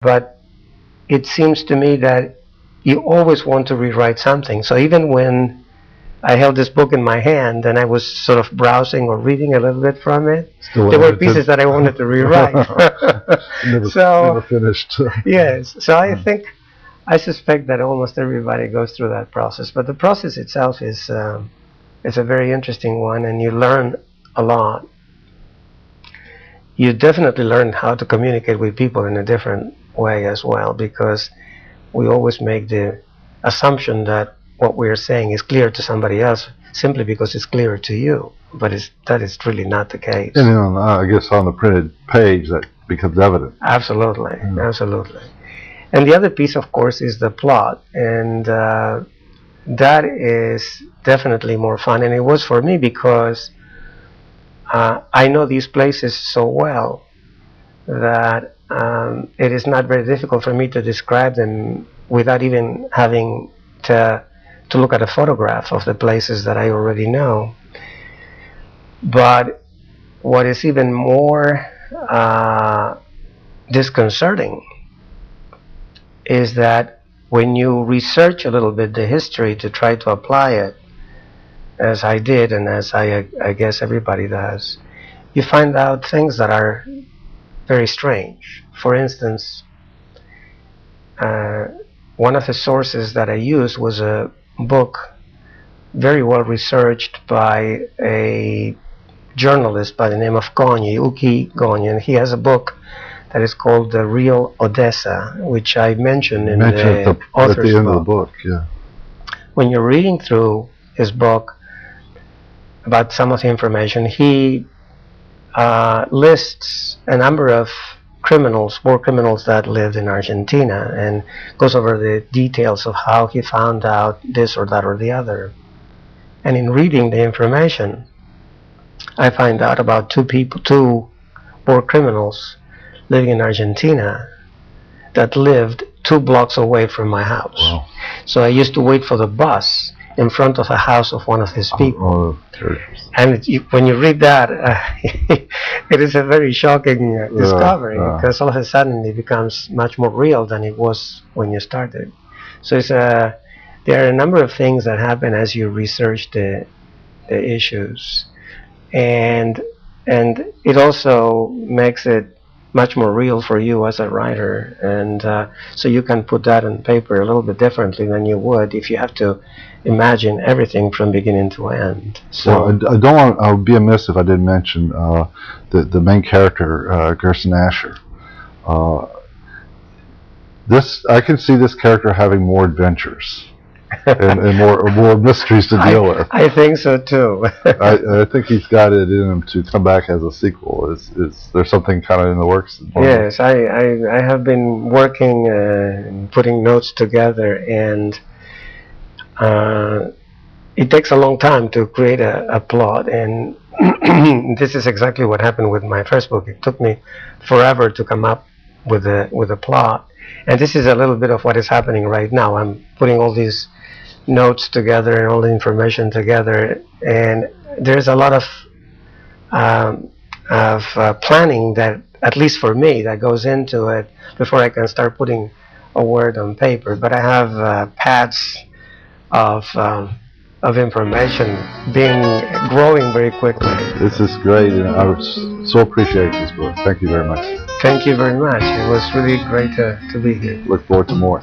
but it seems to me that you always want to rewrite something. So even when I held this book in my hand and I was sort of browsing or reading a little bit from it, Still there were edited. pieces that I wanted to rewrite. Never finished. Yes, so I suspect that almost everybody goes through that process. But the process itself is a very interesting one, and you learn a lot. You definitely learn how to communicate with people in a different way as well, because we always make the assumption that what we're saying is clear to somebody else simply because it's clearer to you, but that is really not the case. And then I guess on the printed page that becomes evident. Absolutely, absolutely. And the other piece, of course, is the plot, and that is definitely more fun. And it was for me because I know these places so well that it is not very difficult for me to describe them without even having to look at a photograph of the places that I already know. But what is even more disconcerting is that when you research a little bit the history to try to apply it, as I did and as I guess everybody does, you find out things that are very strange. For instance, one of the sources that I used was a book very well researched by a journalist by the name of Uki Gonye, and he has a book that is called The Real Odessa, which I mentioned in the author's at the end book. of the book. Yeah. When you're reading through his book about some of the information, he lists a number of war criminals that lived in Argentina, and goes over the details of how he found out this or that or the other. And in reading the information, I find out about two war criminals living in Argentina that lived 2 blocks away from my house. Wow. So I used to wait for the bus in front of the house of one of his people. And when you read that, it is a very shocking discovery, because all of a sudden it becomes much more real than it was when you started. So there are a number of things that happen as you research the issues, and it also makes it much more real for you as a writer, and so you can put that on paper a little bit differently than you would if you have to imagine everything from beginning to end. So well, I would be amiss if I didn't mention the main character, Gerson Asher. I can see this character having more adventures and more mysteries to deal with. I think so too. I think he's got it in him to come back as a sequel. Is there something kind of in the works? Yes, I have been working, putting notes together, and it takes a long time to create a plot, and this is exactly what happened with my first book. It took me forever to come up with a plot, and this is a little bit of what is happening right now. I'm putting all these notes together and all the information together, and there's a lot of planning that, at least for me, that goes into it before I can start putting a word on paper. But I have pads of information growing very quickly. This is great, and I so appreciate this book. Thank you very much. Thank you very much. It was really great to be here. Look forward to more.